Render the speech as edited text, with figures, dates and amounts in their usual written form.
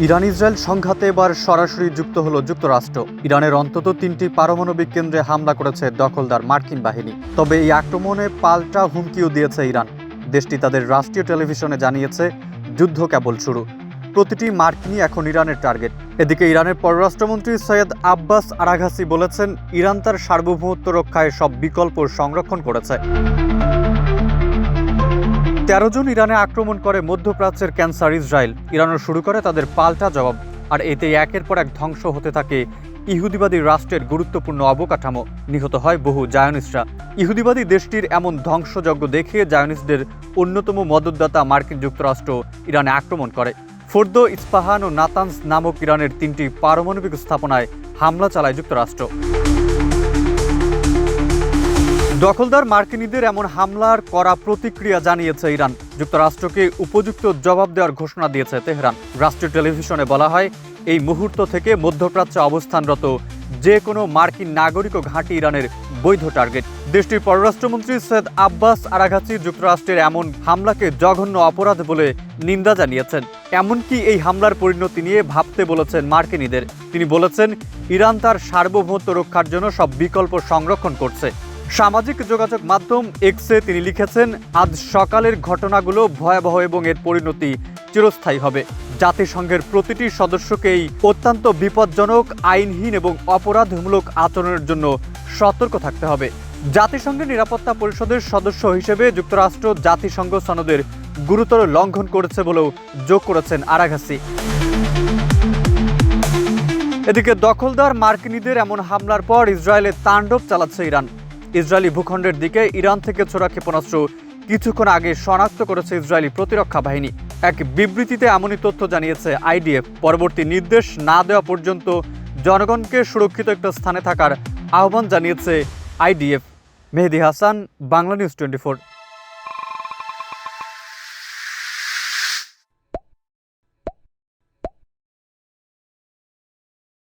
Iran Israel সংঘাতে এবার সরাসরি যুক্ত হলো যুক্তরাষ্ট্র। ইরানের অন্তত 3টি পারমাণবিক কেন্দ্রে হামলা করেছে দখলদার মার্কিন বাহিনী। তবে এই আক্রমণে পাল্টা হুমকিও দিয়েছে ইরান। দেশটি তাদের রাষ্ট্রীয় টেলিভিশনে জানিয়েছে, যুদ্ধ কেবল শুরু, প্রতিটি মার্কিনই এখন ইরানের টার্গেট। এদিকে ইরানের পররাষ্ট্রমন্ত্রী সৈয়দ আব্বাস আরাঘাসি বলেছেন, ইরান তার সার্বভৌমত্ব রক্ষায় সব বিকল্প সংরক্ষণ করেছে। 13 জুন ইরানে আক্রমণ করে মধ্যপ্রাচ্যের ক্যান্সার ইসরায়েল। ইরানও শুরু করে তাদের পাল্টা জবাব, আর এতে একের পর এক ধ্বংস হতে থাকে ইহুদিবাদী রাষ্ট্রের গুরুত্বপূর্ণ অবকাঠামো। নিহত হয় বহু জায়নিস্টরা। ইহুদিবাদী দেশটির এমন ধ্বংসযজ্ঞ দেখে জায়নিস্টদের অন্যতম মদতদাতা মার্কিন যুক্তরাষ্ট্র ইরানে আক্রমণ করে। ফোর্দো, ইস্পাহান ও নাতানজ নামক ইরানের 3টি পারমাণবিক স্থাপনায় হামলা চালায় যুক্তরাষ্ট্র। দখলদার মার্কিনীদের এমন হামলার কড়া প্রতিক্রিয়া জানিয়েছে ইরান। যুক্তরাষ্ট্রকে উপযুক্ত জবাব দেওয়ার ঘোষণা দিয়েছে তেহরান। রাষ্ট্রীয় টেলিভিশনে বলা হয়, এই মুহূর্ত থেকে মধ্যপ্রাচ্যে অবস্থানরত যে কোনো মার্কিন নাগরিক ও ঘাঁটি ইরানের বৈধ টার্গেট। দেশটির পররাষ্ট্রমন্ত্রী সৈয়দ আব্বাস আরাঘাসি যুক্তরাষ্ট্রের এমন হামলাকে জঘন্য অপরাধ বলে নিন্দা জানিয়েছেন। এমনকি এই হামলার পরিণতি নিয়ে ভাবতে বলেছেন মার্কিনীদের। তিনি বলেছেন, ইরান তার সার্বভৌমত্ব রক্ষার জন্য সব বিকল্প সংরক্ষণ করছে। সামাজিক যোগাযোগ মাধ্যম এক্সে তিনি লিখেছেন, আজ সকালের ঘটনাগুলো ভয়াবহ এবং এর পরিণতি চিরস্থায়ী হবে। জাতিসংঘের প্রতিটি সদস্যকেই অত্যন্ত বিপজ্জনক, আইনহীন এবং অপরাধমূলক আচরণের জন্য সতর্ক থাকতে হবে। জাতিসংঘের নিরাপত্তা পরিষদের সদস্য হিসেবে যুক্তরাষ্ট্র জাতিসংঘ সনদের গুরুতর লঙ্ঘন করেছে বলেও যোগ করেছেন আরাঘাসি। এদিকে দখলদার মার্কিনীদের এমন হামলার পর ইসরায়েলে তাণ্ডব চালাচ্ছে ইরান। ইসরায়েলি ভূখণ্ডের দিকে ইরান থেকে ছোড়া ক্ষেপণাস্ত্র কিছুক্ষণ আগে শনাক্ত করেছে ইসরায়েলি প্রতিরক্ষা বাহিনী। এক বিবৃতিতে এমনই তথ্য জানিয়েছে আইডিএফ। পরবর্তী নির্দেশ না দেওয়া পর্যন্ত জনগণকে সুরক্ষিত একটা স্থানে থাকার আহ্বান জানিয়েছে আইডিএফ। মেহেদি হাসান, বাংলা নিউজ 24।